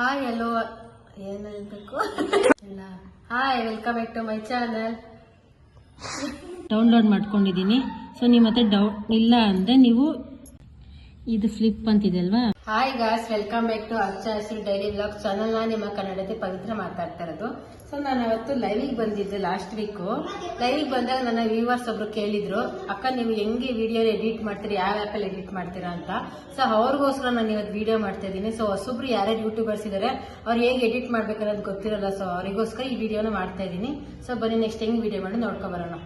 Hi hello ಏನು ಹೇಳ್ಬೇಕು ಇಲ್ಲ hi welcome back to my channel. Download ಮಾಡ್ಕೊಂಡಿದ್ದೀನಿ. ಸೊ ನೀವು ಮತ್ತೆ ಇಲ್ಲ ಅಂದರೆ ನೀವು ಇದು ಫ್ಲಿಪ್ ಅಂತಿದೆ ಅಲ್ವಾ. Hi guys, welcome back to Hachcha Hasiru daily vlog channel. ನಾನು ನಿಮ್ಮ ಕನ್ನಡತೆ ಪವಿತ್ರ ಮಾತಾಡ್ತಾ ಇರೋದು. ಸೊ ನಾನು ಅವತ್ತು ಲೈವಿಗೆ ಬಂದಿದ್ದೆ ಲಾಸ್ಟ್ ವೀಕು. ಲೈವಿಗೆ ಬಂದಾಗ ನನ್ನ ವ್ಯೂವರ್ಸ್ ಒಬ್ರು ಕೇಳಿದ್ರು, ಅಕ್ಕ ನೀವು ಹೆಂಗೆ ವಿಡಿಯೋ ಎಡಿಟ್ ಮಾಡ್ತೀರಿ, ಯಾವ ಆ್ಯಪಲ್ಲಿ ಎಡಿಟ್ ಮಾಡ್ತೀರಾ ಅಂತ. ಸೊ ಅವ್ರಿಗೋಸ್ಕರ ನಾನು ಇವತ್ತು ವಿಡಿಯೋ ಮಾಡ್ತಾ ಇದ್ದೀನಿ. ಸೊ ಹೊಸೊಬ್ರು ಯಾರ್ಯಾರು ಯೂಟ್ಯೂಬರ್ಸ್ ಇದ್ದಾರೆ, ಅವ್ರು ಹೇಗೆ ಎಡಿಟ್ ಮಾಡ್ಬೇಕನ್ನೋದು ಗೊತ್ತಿರಲ್ಲ. ಸೊ ಅವರಿಗೋಸ್ಕರ ಈ ವಿಡಿಯೋನ ಮಾಡ್ತಾ ಇದ್ದೀನಿ. ಸೊ ಬನ್ನಿ ನೆಕ್ಸ್ಟ್ ಹೆಂಗೆ ವಿಡಿಯೋ ಮಾಡಿ ನೋಡ್ಕೊಬರೋಣ.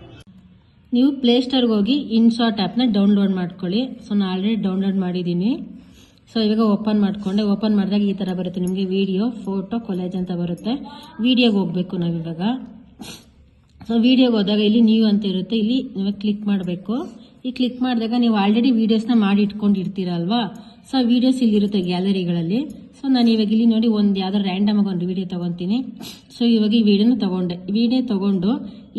ನೀವು ಪ್ಲೇಸ್ಟೋರ್ಗೆ ಹೋಗಿ ಇನ್ಶಾಟ್ ಆ್ಯಪ್ನ ಡೌನ್ಲೋಡ್ ಮಾಡ್ಕೊಳ್ಳಿ. ಸೊ ನಾನು ಆಲ್ರೆಡಿ ಡೌನ್ಲೋಡ್ ಮಾಡಿದ್ದೀನಿ. ಸೊ ಇವಾಗ ಓಪನ್ ಮಾಡಿಕೊಂಡೆ. ಓಪನ್ ಮಾಡಿದಾಗ ಈ ಥರ ಬರುತ್ತೆ ನಿಮಗೆ ವಿಡಿಯೋ, ಫೋಟೋ, ಕೊಲೇಜ್ ಅಂತ ಬರುತ್ತೆ. ವಿಡಿಯೋಗೆ ಹೋಗಬೇಕು ನಾವಿವಾಗ. ಸೊ ವಿಡಿಯೋಗೆ ಹೋದಾಗ ಇಲ್ಲಿ ನ್ಯೂ ಅಂತ ಇರುತ್ತೆ, ಇಲ್ಲಿ ನೀವು ಕ್ಲಿಕ್ ಮಾಡಬೇಕು. ಈ ಕ್ಲಿಕ್ ಮಾಡಿದಾಗ ನೀವು ಆಲ್ರೆಡಿ ವೀಡಿಯೋಸ್ನ ಮಾಡಿ ಇಟ್ಕೊಂಡಿರ್ತೀರಲ್ವಾ. ಸೊ ವೀಡಿಯೋಸ್ ಇಲ್ಲಿರುತ್ತೆ ಗ್ಯಾಲರಿಗಳಲ್ಲಿ. ಸೊ ನಾನು ಇವಾಗ ಇಲ್ಲಿ ನೋಡಿ ಒಂದು ಯಾವ್ದಾರು ರ್ಯಾಂಡಮ್ ಆಗಿ ಒಂದು ವಿಡಿಯೋ ತೊಗೊತೀನಿ. ಸೊ ಇವಾಗ ಈ ವಿಡಿಯೋನ ತೊಗೊಂಡೆ. ವಿಡಿಯೋ ತೊಗೊಂಡು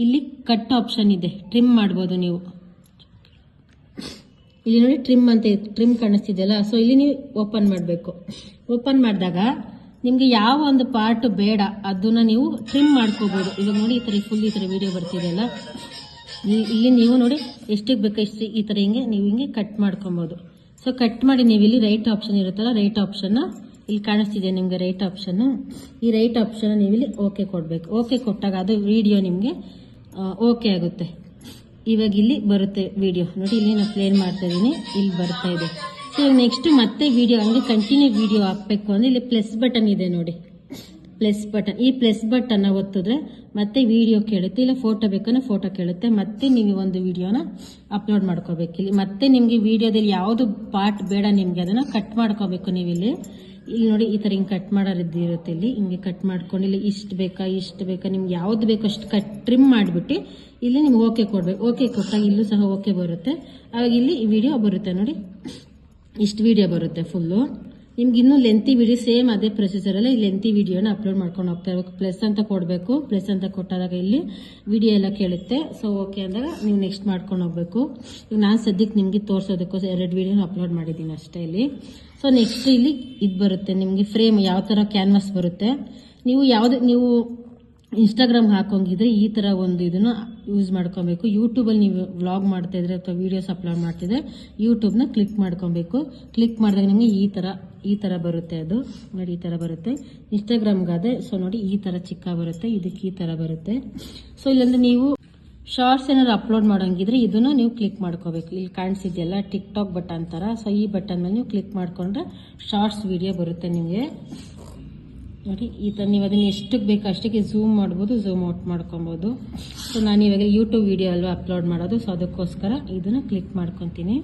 ಇಲ್ಲಿ ಕಟ್ ಆಪ್ಷನ್ ಇದೆ, ಟ್ರಿಮ್ ಮಾಡ್ಬೋದು ನೀವು. ಇಲ್ಲಿ ನೋಡಿ ಟ್ರಿಮ್ ಅಂತ ಟ್ರಿಮ್ ಕಾಣಿಸ್ತಿದೆಯಲ್ಲ. ಸೊ ಇಲ್ಲಿ ನೀವು ಓಪನ್ ಮಾಡಬೇಕು. ಓಪನ್ ಮಾಡಿದಾಗ ನಿಮಗೆ ಯಾವ ಒಂದು ಪಾರ್ಟ್ ಬೇಡ ಅದನ್ನ ನೀವು ಟ್ರಿಮ್ ಮಾಡ್ಕೋಬೋದು. ಇವಾಗ ನೋಡಿ ಈ ಥರ ಫುಲ್ ಈ ಥರ ವಿಡಿಯೋ ಬರ್ತಿದೆಯಲ್ಲ, ಇಲ್ಲಿ ನೀವು ನೋಡಿ ಎಷ್ಟಕ್ಕೆ ಬೇಕು ಎಷ್ಟು ಈ ಥರ ನೀವು ಹಿಂಗೆ ಕಟ್ ಮಾಡ್ಕೊಬೋದು. ಸೊ ಕಟ್ ಮಾಡಿ ನೀವು ಇಲ್ಲಿ ರೈಟ್ ಆಪ್ಷನ್ ಇರುತ್ತಲ್ಲ, ರೈಟ್ ಆಪ್ಷನ್ನ ಇಲ್ಲಿ ಕಾಣಿಸ್ತಿದೆ ನಿಮಗೆ ರೈಟ್ ಆಪ್ಷನ್ನು. ಈ ರೈಟ್ ಆಪ್ಷನ್ ನೀವು ಇಲ್ಲಿ ಓಕೆ ಕೊಡಬೇಕು. ಓಕೆ ಕೊಟ್ಟಾಗ ಅದು ವಿಡಿಯೋ ನಿಮಗೆ ಓಕೆ ಆಗುತ್ತೆ. ಇವಾಗ ಇಲ್ಲಿ ಬರುತ್ತೆ ವಿಡಿಯೋ ನೋಡಿ, ಇಲ್ಲಿ ನಾನು ಪ್ಲೇ ಮಾಡ್ತಾ ಇದ್ದೀನಿ, ಇಲ್ಲಿ ಬರ್ತಾ ಇದೆ. ಸೊ ನೆಕ್ಸ್ಟ್ ಮತ್ತೆ ವಿಡಿಯೋ ಹಂಗೆ ಕಂಟಿನ್ಯೂ ವಿಡಿಯೋ ಹಾಕಬೇಕು ಅಂದರೆ ಇಲ್ಲಿ ಪ್ಲಸ್ ಬಟನ್ ಇದೆ ನೋಡಿ, ಪ್ಲಸ್ ಬಟನ್. ಈ ಪ್ಲಸ್ ಬಟನ್ನ ಒತ್ತಿದ್ರೆ ಮತ್ತೆ ವಿಡಿಯೋ ಕೇಳುತ್ತೆ, ಇಲ್ಲ ಫೋಟೋ ಬೇಕಂದ್ರೆ ಫೋಟೋ ಕೇಳುತ್ತೆ. ಮತ್ತೆ ನೀವು ಒಂದು ವಿಡಿಯೋನ ಅಪ್ಲೋಡ್ ಮಾಡ್ಕೋಬೇಕು. ಇಲ್ಲಿ ಮತ್ತೆ ನಿಮಗೆ ವಿಡಿಯೋದಲ್ಲಿ ಯಾವುದು ಪಾರ್ಟ್ ಬೇಡ ನಿಮಗೆ ಅದನ್ನು ಕಟ್ ಮಾಡ್ಕೋಬೇಕು. ನೀವು ಇಲ್ಲಿ ನೋಡಿ ಈ ಥರ ಹಿಂಗೆ ಕಟ್ ಮಾಡೋದು ಇರುತ್ತೆ. ಇಲ್ಲಿ ಹಿಂಗೆ ಕಟ್ ಮಾಡ್ಕೊಂಡು ಇಲ್ಲಿ ಇಷ್ಟು ಬೇಕಾ ನಿಮ್ಗೆ ಯಾವ್ದು ಬೇಕೋ ಅಷ್ಟು ಟ್ರಿಮ್ ಮಾಡಿಬಿಟ್ಟು ಇಲ್ಲಿ ನಿಮ್ಗೆ ಓಕೆ ಕೊಡ್ಬೇಕು. ಓಕೆ ಕೊಟ್ಟಾಗ ಇಲ್ಲೂ ಸಹ ಓಕೆ ಬರುತ್ತೆ. ಆವಾಗ ಇಲ್ಲಿ ವಿಡಿಯೋ ಬರುತ್ತೆ ನೋಡಿ, ಇಷ್ಟು ವಿಡಿಯೋ ಬರುತ್ತೆ ಫುಲ್ಲು. ನಿಮ್ಗೆ ಇನ್ನೂ ಲೆಂತಿ ವಿಡಿಯೋ ಸೇಮ್ ಅದೇ ಪ್ರೊಸೀಜರಲ್ಲ ಈ ಲೆಂತಿ ವಿಡಿಯೋನ ಅಪ್ಲೋಡ್ ಮಾಡ್ಕೊಂಡು ಹೋಗ್ತಾ ಇರಬೇಕು. ಪ್ಲಸ್ ಅಂತ ಕೊಡಬೇಕು. ಪ್ಲಸ್ ಅಂತ ಕೊಟ್ಟಾಗ ಇಲ್ಲಿ ವಿಡಿಯೋ ಎಲ್ಲ ಕೇಳುತ್ತೆ. ಸೊ ಓಕೆ ಅಂದಾಗ ನೀವು ನೆಕ್ಸ್ಟ್ ಮಾಡ್ಕೊಂಡು ಹೋಗ್ಬೇಕು. ಈಗ ನಾನು ಸದ್ಯಕ್ಕೆ ನಿಮಗೆ ತೋರಿಸೋದಕ್ಕೋಸ್ಕರ 2 ವಿಡಿಯೋನ ಅಪ್ಲೋಡ್ ಮಾಡಿದ್ದೀನಿ ಅಷ್ಟೇ ಇಲ್ಲಿ. ಸೊ ನೆಕ್ಸ್ಟ್ ಇಲ್ಲಿ ಇದು ಬರುತ್ತೆ ನಿಮಗೆ ಫ್ರೇಮ್, ಯಾವ ಥರ ಕ್ಯಾನ್ವಾಸ್ ಬರುತ್ತೆ. ನೀವು ಇನ್ಸ್ಟಾಗ್ರಾಮ್ ಹಾಕೋಂಗಿದ್ರೆ ಈ ಥರ ಒಂದು ಇದನ್ನು ಯೂಸ್ ಮಾಡ್ಕೊಬೇಕು. ಯೂಟ್ಯೂಬಲ್ಲಿ ನೀವು ವ್ಲಾಗ್ ಮಾಡ್ತಾ ಇದ್ರೆ ಅಥವಾ ವೀಡಿಯೋಸ್ ಅಪ್ಲೋಡ್ ಮಾಡ್ತಿದ್ರೆ ಯೂಟ್ಯೂಬ್ನ ಕ್ಲಿಕ್ ಮಾಡ್ಕೊಬೇಕು. ಕ್ಲಿಕ್ ಮಾಡಿದಾಗ ನಿಮಗೆ ಈ ಥರ ಬರುತ್ತೆ. ಅದು ನೋಡಿ ಈ ಥರ ಬರುತ್ತೆ. ಇನ್ಸ್ಟಾಗ್ರಾಮ್ಗಾದ್ರೆ ಸೊ ನೋಡಿ ಈ ಥರ ಚಿಕ್ಕ ಬರುತ್ತೆ, ಇದಕ್ಕೆ ಈ ಥರ ಬರುತ್ತೆ. ಸೊ ಇಲ್ಲಂದ್ರೆ ನೀವು ಶಾರ್ಟ್ಸ್ ಏನಾದ್ರು ಅಪ್ಲೋಡ್ ಮಾಡೋಂಗಿದ್ರೆ ಇದನ್ನು ನೀವು ಕ್ಲಿಕ್ ಮಾಡ್ಕೋಬೇಕು. ಇಲ್ಲಿ ಕಾಣಿಸಿದೆಯಲ್ಲ ಟಿಕ್ ಟಾಕ್ ಬಟನ್ ಥರ. ಸೊ ಈ ಬಟನ್ ಮೇಲೆ ನೀವು ಕ್ಲಿಕ್ ಮಾಡಿಕೊಂಡ್ರೆ ಶಾರ್ಟ್ಸ್ ವಿಡಿಯೋ ಬರುತ್ತೆ ನಿಮಗೆ ನೋಡಿ. ಈ ಥರ ನೀವು ಅದನ್ನು ಎಷ್ಟಕ್ಕೆ ಬೇಕು ಅಷ್ಟಕ್ಕೆ ಝೂಮ್ ಮಾಡ್ಬೋದು, ಝೂಮ್ ಔಟ್ ಮಾಡ್ಕೊಬೋದು. ಸೊ ನಾನು ಇವಾಗ ಯೂಟ್ಯೂಬ್ ವಿಡಿಯೋ ಅಲ್ವಾ ಅಪ್ಲೋಡ್ ಮಾಡೋದು, ಸೊ ಅದಕ್ಕೋಸ್ಕರ ಇದನ್ನು ಕ್ಲಿಕ್ ಮಾಡ್ಕೊತೀನಿ.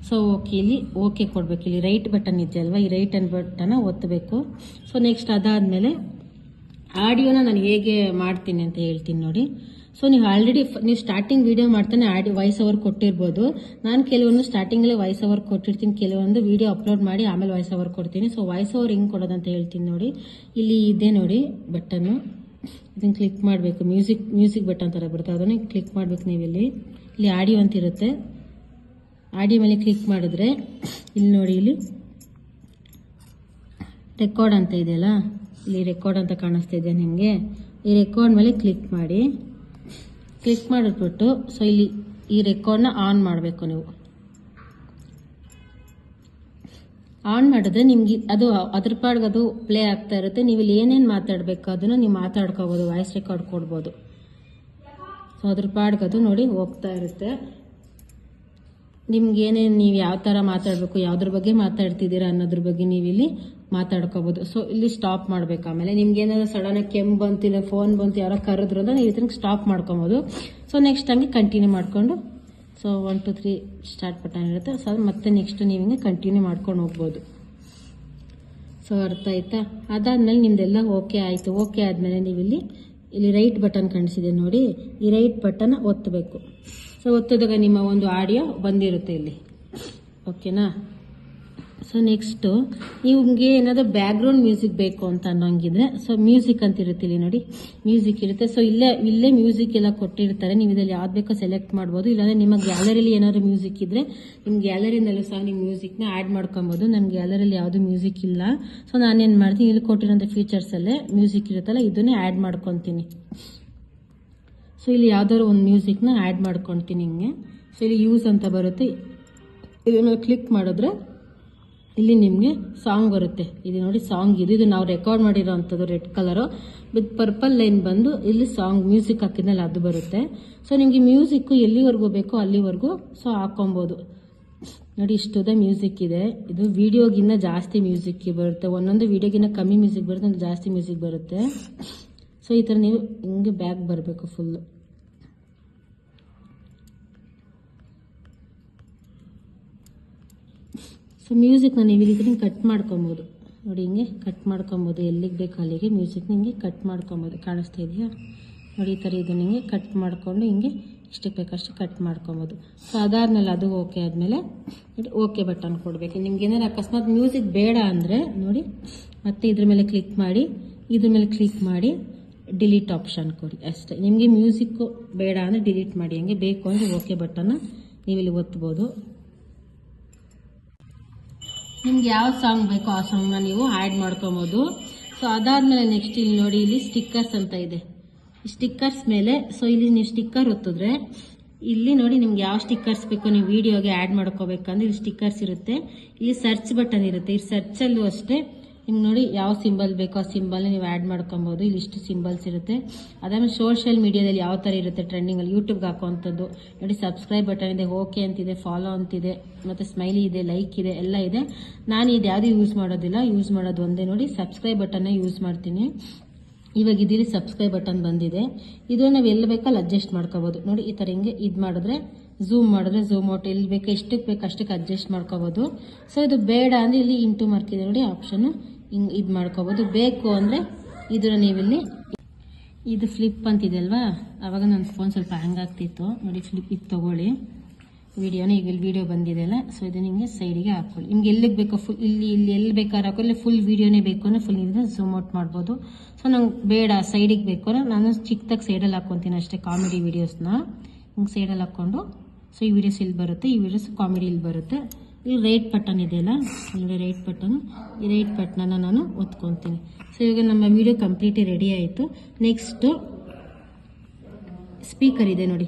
ಸೊ ಓಕೆ, ಇಲ್ಲಿ ಓಕೆ ಕೊಡಬೇಕು. ಇಲ್ಲಿ ರೈಟ್ ಬಟನ್ ಇದೆಯಲ್ವಾ, ಈ ರೈಟ್ ಬಟನ್ನ ಒತ್ತಬೇಕು. ಸೊ ನೆಕ್ಸ್ಟ್ ಅದಾದಮೇಲೆ ಆಡಿಯೋನ ನಾನು ಹೇಗೆ ಮಾಡ್ತೀನಿ ಅಂತ ಹೇಳ್ತೀನಿ ನೋಡಿ. ಸೊ ನೀವು ಆಲ್ರೆಡಿ ನೀವು ಸ್ಟಾರ್ಟಿಂಗ್ ವಿಡಿಯೋ ಮಾಡ್ತಾನೆ ವಾಯ್ಸ್ ಓವರ್ ಕೊಟ್ಟಿರ್ಬೋದು. ನಾನು ಕೆಲವೊಂದು ಸ್ಟಾರ್ಟಿಂಗಲ್ಲೇ ವಾಯ್ಸ್ ಓವರ್ ಕೊಟ್ಟಿರ್ತೀನಿ, ಕೆಲವೊಂದು ವಿಡಿಯೋ ಅಪ್ಲೋಡ್ ಮಾಡಿ ಆಮೇಲೆ ವಾಯ್ಸ್ ಓವರ್ ಕೊಡ್ತೀನಿ. ಸೊ ವಾಯ್ಸ್ ಓವರ್ ಹೆಂಗೆ ಕೊಡೋದಂತ ಹೇಳ್ತೀನಿ ನೋಡಿ. ಇಲ್ಲಿ ಇದೆ ನೋಡಿ ಬಟನ್ನು, ಇದನ್ನು ಕ್ಲಿಕ್ ಮಾಡಬೇಕು. ಮ್ಯೂಸಿಕ್ ಬಟನ್ ಥರ ಬರುತ್ತೆ, ಅದನ್ನು ಕ್ಲಿಕ್ ಮಾಡಬೇಕು. ನೀವು ಇಲ್ಲಿ ಆಡಿಯೋ ಅಂತ ಇರುತ್ತೆ, ಆಡಿಯೋ ಮೇಲೆ ಕ್ಲಿಕ್ ಮಾಡಿದ್ರೆ ಇಲ್ಲಿ ನೋಡಿ ಇಲ್ಲಿ ರೆಕಾರ್ಡ್ ಅಂತ ಇದೆಯಲ್ಲ, ಇಲ್ಲಿ ರೆಕಾರ್ಡ್ ಅಂತ ಕಾಣಿಸ್ತಾ ಇದೆ ನಿಮಗೆ. ಈ ರೆಕಾರ್ಡ್ ಮೇಲೆ ಕ್ಲಿಕ್ ಮಾಡಿ. ಕ್ಲಿಕ್ ಮಾಡಿಬಿಟ್ಟು ಸೊ ಇಲ್ಲಿ ಈ ರೆಕಾರ್ಡ್ನ ಆನ್ ಮಾಡಬೇಕು. ನೀವು ಆನ್ ಮಾಡಿದ್ರೆ ನಿಮ್ಗೆ ಅದು ಅದ್ರ ಪಾಡ್ಗೆ ಅದು ಪ್ಲೇ ಆಗ್ತಾ ಇರುತ್ತೆ. ನೀವು ಇಲ್ಲಿ ಏನೇನು ಮಾತಾಡಬೇಕು ಅದನ್ನು ನೀವು ಮಾತಾಡ್ಕೋಬೋದು, ವಾಯ್ಸ್ ರೆಕಾರ್ಡ್ ಕೊಡ್ಬೋದು. ಸೊ ಅದ್ರ ಪಾಡ್ಗೆ ಅದು ನೋಡಿ ಹೋಗ್ತಾ ಇರುತ್ತೆ. ನಿಮ್ಗೆ ಏನೇನು ನೀವು ಯಾವ ಥರ ಮಾತಾಡಬೇಕು, ಯಾವುದ್ರ ಬಗ್ಗೆ ಮಾತಾಡ್ತಿದ್ದೀರಾ ಅನ್ನೋದ್ರ ಬಗ್ಗೆ ನೀವು ಇಲ್ಲಿ ಮಾತಾಡ್ಕೋಬೋದು. ಸೊ ಇಲ್ಲಿ ಸ್ಟಾಪ್ ಮಾಡಬೇಕು. ಆಮೇಲೆ ನಿಮ್ಗೆ ಏನಾದ್ರು ಸಡನ್ನಾಗಿ ಕೆಮ್ಮು ಬಂತು, ಇಲ್ಲ ಫೋನ್ ಬಂತು, ಯಾರೋ ಕರೆದ್ರು ಅಂದ್ರೆ ನೀವು ಇದನ್ನ ಸ್ಟಾಪ್ ಮಾಡ್ಕೊಬೋದು. ಸೊ ನೆಕ್ಸ್ಟ್ ಹಂಗೆ ಕಂಟಿನ್ಯೂ ಮಾಡಿಕೊಂಡು ಸೊ 1 2 3 ಸ್ಟಾರ್ಟ್ ಬಟನ್ ಇರುತ್ತೆ. ಸೊ ಮತ್ತೆ ನೆಕ್ಸ್ಟ್ ನೀವು ಹಿಂಗೆ ಕಂಟಿನ್ಯೂ ಮಾಡ್ಕೊಂಡು ಹೋಗ್ಬೋದು. ಸೊ ಅರ್ಥ ಆಯ್ತಾ? ಅದಾದಮೇಲೆ ನಿಮ್ದೆಲ್ಲ ಓಕೆ ಆಯಿತು. ಓಕೆ ಆದಮೇಲೆ ನೀವು ಇಲ್ಲಿ ರೈಟ್ ಬಟನ್ ಕಾಣಿಸಿದೆ ನೋಡಿ, ಈ ರೈಟ್ ಬಟನ್ ಒತ್ತಬೇಕು. ಸೊ ಒತ್ತಿದಾಗ ನಿಮ್ಮ ಒಂದು ಆಡಿಯೋ ಬಂದಿರುತ್ತೆ ಇಲ್ಲಿ, ಓಕೆನಾ? ಸೊ ನೆಕ್ಸ್ಟು ನಿಮಗೆ ಏನಾದರೂ ಬ್ಯಾಕ್ಗ್ರೌಂಡ್ ಮ್ಯೂಸಿಕ್ ಬೇಕು ಅಂತ ಅನ್ನೋಂಗಿದ್ರೆ ಸೊ ಮ್ಯೂಸಿಕ್ ಅಂತ ಇರುತ್ತೆ ಇಲ್ಲಿ ನೋಡಿ, ಮ್ಯೂಸಿಕ್ ಇರುತ್ತೆ. ಸೊ ಇಲ್ಲೇ ಮ್ಯೂಸಿಕ್ ಎಲ್ಲ ಕೊಟ್ಟಿರ್ತಾರೆ, ನೀವು ಇದರಲ್ಲಿ ಯಾವ್ದು ಬೇಕೋ ಸೆಲೆಕ್ಟ್ ಮಾಡ್ಬೋದು. ಇಲ್ಲಾಂದರೆ ನಿಮ್ಮ ಗ್ಯಾಲರಿಲಿ ಏನಾದ್ರು ಮ್ಯೂಸಿಕ್ ಇದ್ದರೆ ನಿಮ್ಮ ಗ್ಯಾಲರಿನಲ್ಲೂ ಸಹ ನೀವು ಮ್ಯೂಸಿಕ್ನ ಆ್ಯಡ್ ಮಾಡ್ಕೊಬೋದು. ನನ್ನ ಗ್ಯಾಲರಿಲಿ ಯಾವುದು ಮ್ಯೂಸಿಕ್ ಇಲ್ಲ, ಸೊ ನಾನೇನು ಮಾಡ್ತೀನಿ, ಇಲ್ಲಿ ಕೊಟ್ಟಿರೋಂಥ ಫೀಚರ್ಸಲ್ಲೇ ಮ್ಯೂಸಿಕ್ ಇರುತ್ತಲ್ಲ ಇದನ್ನೇ ಆ್ಯಡ್ ಮಾಡ್ಕೊತೀನಿ. ಸೊ ಇಲ್ಲಿ ಯಾವ್ದಾದ್ರು ಒಂದು ಮ್ಯೂಸಿಕ್ನ ಆ್ಯಡ್ ಮಾಡ್ಕೊತೀನಿ ಹಿಂಗೆ. ಸೊ ಇಲ್ಲಿ ಯೂಸ್ ಅಂತ ಬರುತ್ತೆ, ಇದನ್ನು ಕ್ಲಿಕ್ ಮಾಡಿದ್ರೆ ಇಲ್ಲಿ ನಿಮಗೆ ಸಾಂಗ್ ಬರುತ್ತೆ. ಇದು ನೋಡಿ ಸಾಂಗ್, ಇದು ನಾವು ರೆಕಾರ್ಡ್ ಮಾಡಿರೋ ಅಂಥದ್ದು red colour with purple line ಬಂದು ಇಲ್ಲಿ ಸಾಂಗ್ ಮ್ಯೂಸಿಕ್ ಹಾಕಿದ್ಮೇಲೆ ಅದು ಬರುತ್ತೆ. ಸೊ ನಿಮಗೆ ಮ್ಯೂಸಿಕ್ಕು ಎಲ್ಲಿವರೆಗೂ ಬೇಕೋ ಅಲ್ಲಿವರೆಗೂ ಸೊ ಹಾಕೊಬೋದು. ನೋಡಿ ಇಷ್ಟುದ ಮ್ಯೂಸಿಕ್ ಇದೆ. ಇದು ವಿಡಿಯೋಗಿನ್ನ ಜಾಸ್ತಿ ಮ್ಯೂಸಿಕ್ ಬರುತ್ತೆ, ಒಂದೊಂದು ವಿಡಿಯೋಗಿನ್ನ ಕಮ್ಮಿ ಮ್ಯೂಸಿಕ್ ಬರುತ್ತೆ, ಒಂದು ಜಾಸ್ತಿ ಮ್ಯೂಸಿಕ್ ಬರುತ್ತೆ. ಸೊ ಈ ಥರ ನೀವು ಹಿಂಗೆ ಬ್ಯಾಕ್ ಬರಬೇಕು ಫುಲ್ಲು. ಸೊ ಮ್ಯೂಸಿಕ್ನ ನೀವು ಇಲ್ಲಿ ಕಟ್ ಮಾಡ್ಕೊಬೋದು ನೋಡಿ, ಹಿಂಗೆ ಕಟ್ ಮಾಡ್ಕೊಬೋದು, ಎಲ್ಲಿಗೆ ಬೇಕು ಅಲ್ಲಿಗೆ ಮ್ಯೂಸಿಕ್ನ ಹಿಂಗೆ ಕಟ್ ಮಾಡ್ಕೊಬೋದು. ಕಾಣಿಸ್ತಾ ಇದೆಯಾ ನೋಡಿ, ಈ ಥರ ಇದನ್ನ ಹಿಂಗೆ ಕಟ್ ಮಾಡಿಕೊಂಡು ಹಿಂಗೆ ಇಷ್ಟಕ್ಕೆ ಬೇಕಷ್ಟು ಕಟ್ ಮಾಡ್ಕೊಬೋದು. ಸೊ ಅದಾದಮೇಲೆ ಅದು ಓಕೆ ಆದಮೇಲೆ ನೋಡಿ ಓಕೆ ಬಟನ್ ಕೊಡಬೇಕು. ನಿಮ್ಗೆ ಏನಾದ್ರು ಅಕಸ್ಮಾತ್ ಮ್ಯೂಸಿಕ್ ಬೇಡ ಅಂದರೆ ನೋಡಿ ಮತ್ತೆ ಇದ್ರ ಮೇಲೆ ಕ್ಲಿಕ್ ಮಾಡಿ, ಇದ್ರ ಮೇಲೆ ಕ್ಲಿಕ್ ಮಾಡಿ ಡಿಲೀಟ್ ಆಪ್ಷನ್ ಕೊಡಿ ಅಷ್ಟೇ. ನಿಮಗೆ ಮ್ಯೂಸಿಕ್ಕು ಬೇಡ ಅಂದರೆ ಡಿಲೀಟ್ ಮಾಡಿ, ಹಂಗೆ ಬೇಕು ಅಂದರೆ ಓಕೆ ಬಟನ್ನ ನೀವಿಲ್ಲಿ ಒತ್ಬೋದು. ನಿಮ್ಗೆ ಯಾವ ಸಾಂಗ್ ಬೇಕೋ ಆ ಸಾಂಗ್ನ ನೀವು ಆ್ಯಡ್ ಮಾಡ್ಕೊಬೋದು. ಸೊ ಅದಾದಮೇಲೆ ನೆಕ್ಸ್ಟ್ ಇಲ್ಲಿ ನೋಡಿ, ಇಲ್ಲಿ ಸ್ಟಿಕ್ಕರ್ಸ್ ಅಂತ ಇದೆ. ಸ್ಟಿಕ್ಕರ್ಸ್ ಮೇಲೆ ಸೊ ಇಲ್ಲಿ ನೀವು ಸ್ಟಿಕ್ಕರ್ ಒತ್ತಿದ್ರೆ ಇಲ್ಲಿ ನೋಡಿ ನಿಮ್ಗೆ ಯಾವ ಸ್ಟಿಕ್ಕರ್ಸ್ ಬೇಕೋ ನೀವು ವಿಡಿಯೋಗೆ ಆ್ಯಡ್ ಮಾಡ್ಕೋಬೇಕಂದ್ರೆ ಇಲ್ಲಿ ಸ್ಟಿಕ್ಕರ್ಸ್ ಇರುತ್ತೆ. ಇಲ್ಲಿ ಸರ್ಚ್ ಬಟನ್ ಇರುತ್ತೆ, ಈ ಸರ್ಚಲ್ಲೂ ಅಷ್ಟೇ ನಿಮ್ಗೆ ನೋಡಿ ಯಾವ ಸಿಂಬಲ್ ಬೇಕೋ ಆ ಸಿಂಬಲ್ನ ನೀವು ಆ್ಯಡ್ ಮಾಡ್ಕೊಬೋದು. ಇಲ್ಲಿ ಇಷ್ಟು ಸಿಂಬಲ್ಸ್ ಇರುತ್ತೆ. ಅದಾದ್ಮೇಲೆ ಸೋಷಿಯಲ್ ಮೀಡಿಯಾದಲ್ಲಿ ಯಾವ ಥರ ಇರುತ್ತೆ ಟ್ರೆಂಡಿಂಗಲ್ಲಿ, ಯೂಟ್ಯೂಬ್ಗೆ ಹಾಕೋವಂಥದ್ದು ನೋಡಿ, ಸಬ್ಸ್ಕ್ರೈಬ್ ಬಟನ್ ಇದೆ, ಓಕೆ ಅಂತಿದೆ, ಫಾಲೋ ಅಂತಿದೆ, ಮತ್ತು ಸ್ಮೈಲಿ ಇದೆ, ಲೈಕ್ ಇದೆ, ಎಲ್ಲ ಇದೆ. ನಾನು ಇದು ಯಾವುದೂ ಯೂಸ್ ಮಾಡೋದಿಲ್ಲ, ಯೂಸ್ ಮಾಡೋದು ಒಂದೇ ನೋಡಿ ಸಬ್ಸ್ಕ್ರೈಬ್ ಬಟನ್ನ ಯೂಸ್ ಮಾಡ್ತೀನಿ. ಇವಾಗ ಇದಿಲ್ಲಿ ಸಬ್ಸ್ಕ್ರೈಬ್ ಬಟನ್ ಬಂದಿದೆ, ಇದು ನಾವು ಎಲ್ಲಿ ಬೇಕಲ್ಲಿ ಅಡ್ಜಸ್ಟ್ ಮಾಡ್ಕೋಬೋದು. ನೋಡಿ ಈ ಥರ ಹಿಂಗೆ ಇದು ಮಾಡಿದ್ರೆ ಝೂಮ್ ಮಾಡಿದ್ರೆ ಝೂಮ್ ಔಟ್, ಎಲ್ಲಿ ಬೇಕು ಎಷ್ಟಕ್ಕೆ ಬೇಕು ಅಷ್ಟಕ್ಕೆ ಅಡ್ಜಸ್ಟ್ ಮಾಡ್ಕೋಬೋದು. ಸೊ ಇದು ಬೇಡ ಅಂದರೆ ಇಲ್ಲಿ ಇಂಟು ಮಾರ್ಕ್ ಇದೆ ನೋಡಿ ಆಪ್ಷನ್ನು, ಹಿಂಗೆ ಇದು ಮಾಡ್ಕೋಬೋದು. ಬೇಕು ಅಂದರೆ ಇದನ್ನು ನೀವಿಲ್ಲಿ ಇದು ಫ್ಲಿಪ್ ಅಂತಿದೆ ಅಲ್ವಾ, ಆವಾಗ ನನ್ನ ಫೋನ್ ಸ್ವಲ್ಪ ಹ್ಯಾಂಗ್ ಆಗ್ತಿತ್ತು ನೋಡಿ, ಫ್ಲಿಪ್ ಇದು ತೊಗೊಳ್ಳಿ ವಿಡಿಯೋನ. ಈಗ ಇಲ್ಲಿ ವಿಡಿಯೋ ಬಂದಿದೆ ಅಲ್ಲ, ಸೊ ಇದು ನಿಮಗೆ ಸೈಡಿಗೆ ಹಾಕ್ಕೊಳ್ಳಿ. ನಿಮ್ಗೆ ಎಲ್ಲಿಗೆ ಬೇಕೋ ಫುಲ್ ಇಲ್ಲಿ ಎಲ್ಲಿ ಬೇಕಾದ್ರೆ ಹಾಕೊಳ್ಳಿ. ಫುಲ್ ವಿಡಿಯೋನೇ ಬೇಕು ಅಂದರೆ ಫುಲ್ ಇದನ್ನ ಝೂಮ್ ಔಟ್ ಮಾಡ್ಬೋದು. ಸೊ ನಂಗೆ ಬೇಡ ಸೈಡಿಗೆ ಬೇಕು ಅಂದರೆ ನಾನು ಚಿಕ್ಕದಾಗಿ ಸೈಡಲ್ಲಿ ಹಾಕ್ಕೊತೀನಿ ಅಷ್ಟೇ. ಕಾಮಿಡಿ ವೀಡಿಯೋಸ್ನ ಹಿಂಗೆ ಸೈಡಲ್ಲಿ ಹಾಕ್ಕೊಂಡು ಸೊ ಈ ವಿಡಿಯೋಸ್ ಇಲ್ಲಿ ಬರುತ್ತೆ, ಈ ವಿಡಿಯೋಸ್ ಕಾಮಿಡಿ ಇಲ್ಲಿ ಬರುತ್ತೆ. ಇಲ್ಲಿ ರೈಟ್ ಬಟನ್ ಇದೆಯಲ್ಲ ನೋಡಿ, ರೈಟ್ ಬಟನ್, ಈ ರೈಟ್ ಬಟನ್ನ ನಾನು ಒತ್ಕೊತೀನಿ. ಸೊ ಇವಾಗ ನಮ್ಮ ವಿಡಿಯೋ ಕಂಪ್ಲೀಟ್ ರೆಡಿ ಆಯಿತು. ನೆಕ್ಸ್ಟು ಸ್ಪೀಕರ್ ಇದೆ ನೋಡಿ,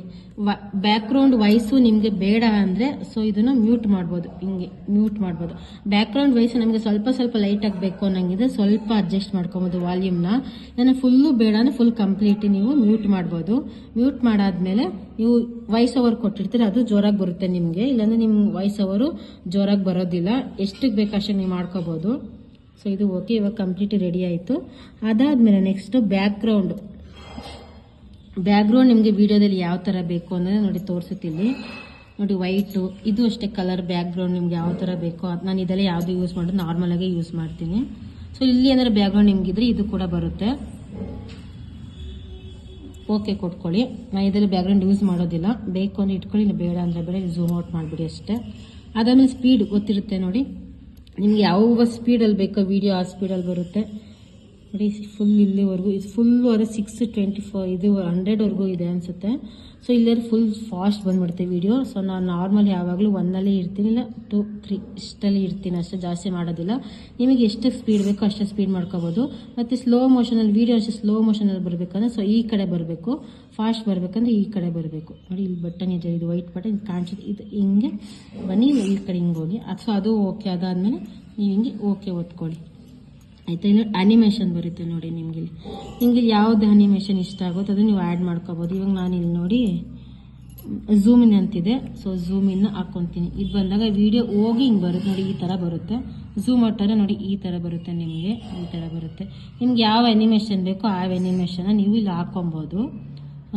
ಬ್ಯಾಕ್ಗ್ರೌಂಡ್ ವಾಯ್ಸು ನಿಮಗೆ ಬೇಡ ಅಂದರೆ ಸೊ ಇದನ್ನು ಮ್ಯೂಟ್ ಮಾಡ್ಬೋದು, ಹಿಂಗೆ ಮ್ಯೂಟ್ ಮಾಡ್ಬೋದು. ಬ್ಯಾಕ್ಗ್ರೌಂಡ್ ವಾಯ್ಸು ನಮಗೆ ಸ್ವಲ್ಪ ಲೈಟ್ ಆಗಬೇಕು ಅನ್ನಂಗಿದೆ, ಸ್ವಲ್ಪ ಅಡ್ಜಸ್ಟ್ ಮಾಡ್ಕೊಬೋದು ವಾಲ್ಯೂಮ್ನ. ನಾನು ಫುಲ್ಲು ಬೇಡ ಅಂದರೆ ಫುಲ್ ಕಂಪ್ಲೀಟ್ ನೀವು ಮ್ಯೂಟ್ ಮಾಡ್ಬೋದು. ಮ್ಯೂಟ್ ಮಾಡಾದ್ಮೇಲೆ ನೀವು ವಾಯ್ಸ್ ಓವರ್ ಕೊಟ್ಟಿರ್ತೀರ, ಅದು ಜೋರಾಗಿ ಬರುತ್ತೆ ನಿಮಗೆ, ಇಲ್ಲಾಂದರೆ ನಿಮ್ಮ ವಾಯ್ಸ್ ಓವರು ಜೋರಾಗಿ ಬರೋದಿಲ್ಲ. ಎಷ್ಟಕ್ಕೆ ಬೇಕು ಅಷ್ಟಕ್ಕೆ ನೀವು ಮಾಡ್ಕೋಬೋದು. ಸೊ ಇದು ಓಕೆ, ಇವಾಗ ಕಂಪ್ಲೀಟ್ ರೆಡಿ ಆಯಿತು. ಅದಾದಮೇಲೆ ನೆಕ್ಸ್ಟು ಬ್ಯಾಕ್ಗ್ರೌಂಡ್ ನಿಮಗೆ ವಿಡಿಯೋದಲ್ಲಿ ಯಾವ ಥರ ಬೇಕು ಅಂದರೆ ನೋಡಿ ತೋರಿಸುತ್ತಿಲ್ಲಿ ನೋಡಿ, ವೈಟು ಇದು ಅಷ್ಟೇ ಕಲರ್ ಬ್ಯಾಕ್ಗ್ರೌಂಡ್ ನಿಮ್ಗೆ ಯಾವ ಥರ ಬೇಕೋ. ನಾನು ಇದೆಲ್ಲ ಯಾವುದು ಯೂಸ್ ಮಾಡೋದು, ನಾರ್ಮಲಾಗೆ ಯೂಸ್ ಮಾಡ್ತೀನಿ. ಸೊ ಇಲ್ಲಿ ಏನಾದ್ರು ಬ್ಯಾಕ್ಗ್ರೌಂಡ್ ನಿಮಗಿದ್ರೆ ಇದು ಕೂಡ ಬರುತ್ತೆ, ಓಕೆ ಕೊಟ್ಕೊಳ್ಳಿ. ನಾನು ಇದರಲ್ಲಿ ಬ್ಯಾಕ್ಗ್ರೌಂಡ್ ಯೂಸ್ ಮಾಡೋದಿಲ್ಲ, ಬೇಕು ಅಂದರೆ ಇಟ್ಕೊಳ್ಳಿ, ಇಲ್ಲ ಬೇಡ ಅಂದರೆ ಬೇಡ, ಝೂಮ್ ಔಟ್ ಮಾಡಿಬಿಡಿ ಅಷ್ಟೇ. ಅದಾದಮೇಲೆ ಸ್ಪೀಡ್ ಗೊತ್ತಿರುತ್ತೆ ನೋಡಿ, ನಿಮ್ಗೆ ಯಾವ ಸ್ಪೀಡಲ್ಲಿ ಬೇಕೋ ವಿಡಿಯೋ ಆ ಸ್ಪೀಡಲ್ಲಿ ಬರುತ್ತೆ ನೋಡಿ. ಫುಲ್ ಇಲ್ಲಿವರೆಗೂ ಇದು ಫುಲ್ಲು ಅದೇ 624 ಇದು 100ವರೆಗೂ ಇದೆ ಅನಿಸುತ್ತೆ. ಸೊ ಇಲ್ಲೇ ಫುಲ್ ಫಾಸ್ಟ್ ಬಂದ್ಬಿಡುತ್ತೆ ವಿಡಿಯೋ. ಸೊ ನಾನು ನಾರ್ಮಲ್ ಯಾವಾಗಲೂ 1ಅಲ್ಲಿ ಇರ್ತೀನಿ, ಇಲ್ಲ 2, 3 ಇಷ್ಟಲ್ಲಿ ಇರ್ತೀನಿ ಅಷ್ಟೇ, ಜಾಸ್ತಿ ಮಾಡೋದಿಲ್ಲ. ನಿಮಗೆ ಎಷ್ಟು ಸ್ಪೀಡ್ ಬೇಕೋ ಅಷ್ಟೇ ಸ್ಪೀಡ್ ಮಾಡ್ಕೋಬೋದು. ಮತ್ತು ಸ್ಲೋ ಮೋಷನಲ್ಲಿ ವಿಡಿಯೋ ಅಷ್ಟೇ ಸ್ಲೋ ಮೋಷನಲ್ಲಿ ಬರಬೇಕಂದ್ರೆ ಸೊ ಈ ಕಡೆ ಬರಬೇಕು, ಫಾಸ್ಟ್ ಬರಬೇಕಂದ್ರೆ ಈ ಕಡೆ ಬರಬೇಕು ನೋಡಿ. ಇಲ್ಲಿ ಬಟನ್ ಇದೆ, ಇದು ವೈಟ್ ಬಟನ್ ಕಾಣಿಸುತ್ತೆ, ಇದು ಹಿಂಗೆ ಬನ್ನಿ ಈ ಕಡೆ ಹಿಂಗೆ ಹೋಗಿ. ಅಥವಾ ಅದು ಓಕೆ ಅದಾದಮೇಲೆ ನೀವು ಹಿಂಗೆ ಓಕೆ ಒತ್ಕೊಳ್ಳಿ ಆಯಿತಾ. ಇಲ್ಲಿ ಅನಿಮೇಷನ್ ಬರುತ್ತೆ ನೋಡಿ, ನಿಮಗೆ ಯಾವ್ದು ಅನಿಮೇಷನ್ ಇಷ್ಟ ಆಗುತ್ತೋ ಅದನ್ನು ನೀವು ಆ್ಯಡ್ ಮಾಡ್ಕೋಬೋದು. ಇವಾಗ ನಾನು ಇಲ್ಲಿ ನೋಡಿ ಝೂಮ್ ಇನ್ ಅಂತಿದೆ, ಸೊ ಝೂಮ್ ಇನ್ ಹಾಕ್ಕೊತೀನಿ. ಇದು ಬಂದಾಗ ವಿಡಿಯೋ ಹೋಗಿ ಹಿಂಗೆ ಬರುತ್ತೆ ನೋಡಿ, ಈ ಥರ ಬರುತ್ತೆ. ಝೂಮ್ ಔಟರ ನೋಡಿ ಈ ಥರ ಬರುತ್ತೆ, ನಿಮಗೆ ಈ ಥರ ಬರುತ್ತೆ. ನಿಮ್ಗೆ ಯಾವ ಅನಿಮೇಷನ್ ಬೇಕೋ ಆ ಅನಿಮೇಷನ್ನ ನೀವು ಇಲ್ಲಿ ಹಾಕ್ಕೊಬೋದು.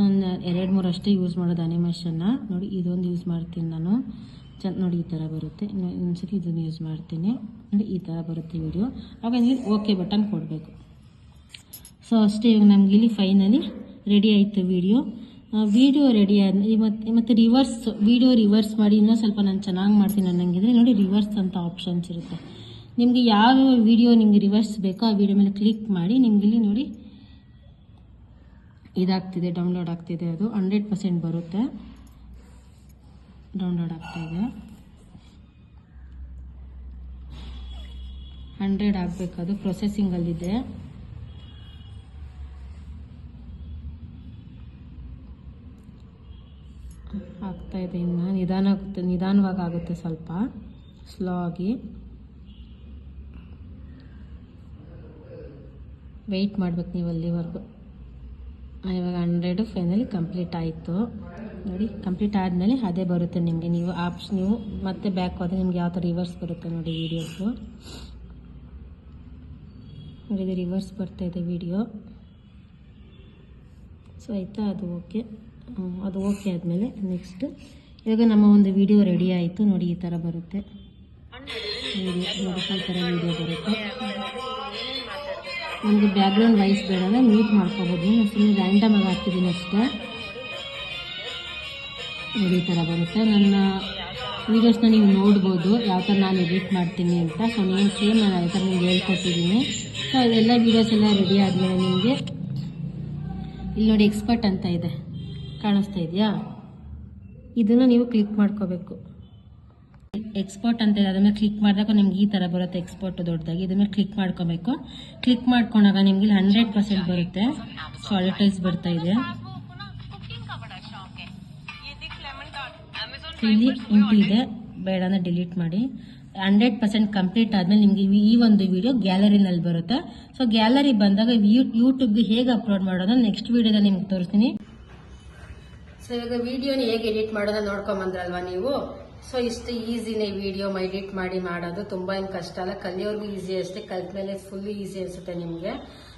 ಒಂದು 2-3 ಅಷ್ಟೇ ಯೂಸ್ ಮಾಡೋದು ಅನಿಮೇಷನ್ನ ನೋಡಿ. ಇದೊಂದು ಯೂಸ್ ಮಾಡ್ತೀನಿ ನಾನು ನೋಡಿ, ಈ ಥರ ಬರುತ್ತೆ. ಇನ್ನೊಂದ್ಸರಿ ಇದನ್ನು ಯೂಸ್ ಮಾಡ್ತೀನಿ ನೋಡಿ, ಈ ಥರ ಬರುತ್ತೆ ವಿಡಿಯೋ. ಆವಾಗ ನೀವು ಓಕೆ ಬಟನ್ ಕೊಡಬೇಕು. ಸೊ ಅಷ್ಟೇ, ಇವಾಗ ನಮ್ಗೆ ಇಲ್ಲಿ ಫೈನಲಿ ರೆಡಿ ಆಯಿತು ವಿಡಿಯೋ ರೆಡಿ ಆದಮೇಲೆ ಮತ್ತು ವಿಡಿಯೋ ರಿವರ್ಸ್ ಮಾಡಿ ಇನ್ನೂ ಸ್ವಲ್ಪ ನಾನು ಚೆನ್ನಾಗಿ ಮಾಡ್ತೀನಿ ಅನ್ನಂಗಿದ್ರೆ ನೋಡಿ ರಿವರ್ಸ್ ಅಂತ ಆಪ್ಷನ್ಸ್ ಇರುತ್ತೆ. ನಿಮಗೆ ಯಾವ ವಿಡಿಯೋ ನಿಮಗೆ ರಿವರ್ಸ್ ಬೇಕೋ ಆ ವಿಡಿಯೋ ಮೇಲೆ ಕ್ಲಿಕ್ ಮಾಡಿ ನಿಮ್ಗೆ ಇಲ್ಲಿ ನೋಡಿ ಇದಾಗ್ತಿದೆ, ಡೌನ್ಲೋಡ್ ಆಗ್ತಿದೆ. ಅದು 100% ಬರುತ್ತೆ, ಡೌನ್ಲೋಡ್ ಆಗ್ತಾಯಿದೆ. 100 ಆಗಬೇಕು, ಅದು ಪ್ರೊಸೆಸಿಂಗಲ್ಲಿದೆ. ಆಗ್ತಾಯಿದೆ, ಇನ್ನು ನಿಧಾನವಾಗಿ ಆಗುತ್ತೆ, ಸ್ವಲ್ಪ ಸ್ಲೋ ಆಗಿ ವೆಯ್ಟ್ ಮಾಡ್ಬೇಕು ನೀವು ಅಲ್ಲಿವರೆಗೂ. ಇವಾಗ 100 ಫೈನಲಿ ಕಂಪ್ಲೀಟ್ ಆಯಿತು ನೋಡಿ. ಕಂಪ್ಲೀಟ್ ಆದಮೇಲೆ ಅದೇ ಬರುತ್ತೆ ನಿಮಗೆ. ನೀವು ಮತ್ತೆ ಬ್ಯಾಕ್ ಹೋದರೆ ನಿಮ್ಗೆ ಯಾವ ಥರ ರಿವರ್ಸ್ ಬರುತ್ತೆ ನೋಡಿ ವೀಡಿಯೋಸು. ಇದು ರಿವರ್ಸ್ ಬರ್ತಾಯಿದೆ ವಿಡಿಯೋ. ಸೊ ಆಯಿತಾ, ಅದು ಓಕೆ. ಅದು ಓಕೆ ಆದಮೇಲೆ ನೆಕ್ಸ್ಟ್ ಇವಾಗ ನಮ್ಮ ಒಂದು ವಿಡಿಯೋ ರೆಡಿ ಆಯಿತು ನೋಡಿ. ಈ ಥರ ಬರುತ್ತೆ ವಿಡಿಯೋ ನೋಡಿ, ಈ ಥರ ವಿಡಿಯೋ ಬರುತ್ತೆ. ನಮಗೆ ಬ್ಯಾಕ್ಗ್ರೌಂಡ್ ವಾಯ್ಸ್ ಬೇಡ ಅಂದರೆ ಮ್ಯೂಟ್ ಮಾಡ್ಕೋಬೋದು. ನಾನು ಸುಮ್ಮನೆ ರ್ಯಾಂಡಮಾಗಿ ಹಾಕಿದ್ದೀನಿ ಅಷ್ಟೇ ನೋಡಿ. ಈ ಥರ ಬರುತ್ತೆ. ನನ್ನ ವೀಡಿಯೋಸ್ನ ನೀವು ನೋಡ್ಬೋದು ಯಾವ ಥರ ನಾನು ಎಡಿಟ್ ಮಾಡ್ತೀನಿ ಅಂತ. ಸೊ ನೀವು ಸೇಮ್ ನಾನು ಅದೇ ಥರ ನಿಮ್ಗೆ ಹೇಳ್ಕೊಟ್ಟಿದ್ದೀನಿ. ಸೊ ಅದೆಲ್ಲ ವೀಡಿಯೋಸ್ ಎಲ್ಲ ರೆಡಿ ಆದಮೇಲೆ ನಿಮಗೆ ಇಲ್ಲಿ ನೋಡಿ ಎಕ್ಸ್ಪರ್ಟ್ ಅಂತ ಇದೆ, ಕಾಣಿಸ್ತಾ ಇದೆಯಾ? ಇದನ್ನು ನೀವು ಕ್ಲಿಕ್ ಮಾಡ್ಕೋಬೇಕು. ಎಕ್ಸ್ಪೋರ್ಟ್ ಅಂತ ಇದೆ, ಅದನ್ನ ಕ್ಲಿಕ್ ಮಾಡಿದಾಗ ನಿಮ್ಗೆ ಈ ಥರ ಬರುತ್ತೆ ಎಕ್ಸ್ಪೋರ್ಟ್ ದೊಡ್ಡದಾಗಿ. ಇದನ್ನ ಕ್ಲಿಕ್ ಮಾಡ್ಕೋಬೇಕು. ಕ್ಲಿಕ್ ಮಾಡ್ಕೊಂಡಾಗ ನಿಮ್ಗೆ 100% ಬರುತ್ತೆ. ಸೊ ಅಡ್ವರ್ಟೈಸ್ ಬರ್ತಾ ಇದೆ. ಇಲ್ಲಿ ಇಂಟು ಇದೆ, ಬೇಡ ಅಂದರೆ ಡಿಲೀಟ್ ಮಾಡಿ. 100% ಕಂಪ್ಲೀಟ್ ಆದಮೇಲೆ ನಿಮಗೆ ಈ ಒಂದು ವಿಡಿಯೋ ಗ್ಯಾಲರಿನಲ್ಲಿ ಬರುತ್ತೆ. ಸೊ ಗ್ಯಾಲರಿ ಬಂದಾಗ ಯೂಟ್ಯೂಬ್ಗೆ ಹೇಗೆ ಅಪ್ಲೋಡ್ ಮಾಡೋದು ನೆಕ್ಸ್ಟ್ ವಿಡಿಯೋದಲ್ಲಿ ನಿಮ್ಗೆ ತೋರಿಸ್ತೀನಿ. ಸೊ ಇವಾಗ ವಿಡಿಯೋನ ಹೇಗೆ ಎಡಿಟ್ ಮಾಡೋದ ನೋಡ್ಕೊಂಬಂದ್ರಲ್ವಾ ನೀವು. ಸೊ ಇಷ್ಟು ಈಸಿನೇ ವಿಡಿಯೋ ಎಡಿಟ್ ಮಾಡೋದು, ತುಂಬ ಏನು ಕಷ್ಟ ಅಲ್ಲ. ಕಲಿಯೋರ್ಗೂ ಈಸಿ ಅಷ್ಟೇ, ಕಲ್ತ ಮೇಲೆ ಫುಲ್ ಈಸಿ ಅನಿಸುತ್ತೆ ನಿಮಗೆ.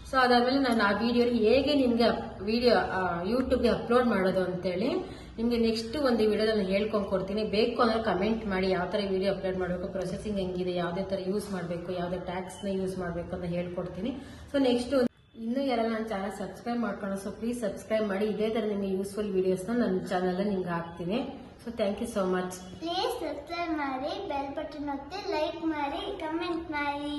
ಸೊ ಅದಾದಮೇಲೆ ನಾನು ಆ ವಿಡಿಯೋ ಹೇಗೆ ನಿಮಗೆ ವಿಡಿಯೋ ಯೂಟ್ಯೂಬ್ಗೆ ಅಪ್ಲೋಡ್ ಮಾಡೋದು ಅಂತೇಳಿ ನಿಮಗೆ ನೆಕ್ಸ್ಟ್ ಒಂದು ವಿಡಿಯೋದಲ್ಲಿ ಹೇಳ್ಕೊಂಡು ಕೊಡ್ತೀನಿ. ಬೇಕು ಅಂದ್ರೆ ಕಮೆಂಟ್ ಮಾಡಿ ಯಾವ ಥರ ವಿಡಿಯೋ ಅಪ್ಲೋಡ್ ಮಾಡಬೇಕು, ಪ್ರೊಸೆಸಿಂಗ್ ಹೆಂಗಿದೆ, ಯಾವುದೇ ಥರ ಯೂಸ್ ಮಾಡಬೇಕು, ಯಾವುದೇ ಟ್ಯಾಕ್ಸ್ನ ಯೂಸ್ ಮಾಡಬೇಕು ಅಂತ ಹೇಳ್ಕೊಡ್ತೀನಿ. ಸೊ ನೆಕ್ಸ್ಟ್ ಇನ್ನೂ ಯಾರೆಲ್ಲ ನನ್ನ ಚಾನಲ್ ಸಬ್ಸ್ಕ್ರೈಬ್ ಮಾಡ್ಕೊಂಡು, ಸೊ ಪ್ಲೀಸ್ ಸಬ್ಸ್ಕ್ರೈಬ್ ಮಾಡಿ. ಇದೇ ಥರ ನಿಮಗೆ ಯೂಸ್ಫುಲ್ ವಿಡಿಯೋಸ್ನ ನನ್ನ ಚಾನಲ್ ನಿಮ್ಗೆ ಹಾಕ್ತೀನಿ. So thank you so much. Please subscribe ಮಾಡಿ, ಬೆಲ್ ಬಟನ್ ಒತ್ತಿ, ಲೈಕ್ ಮಾಡಿ, ಕಮೆಂಟ್ ಮಾಡಿ.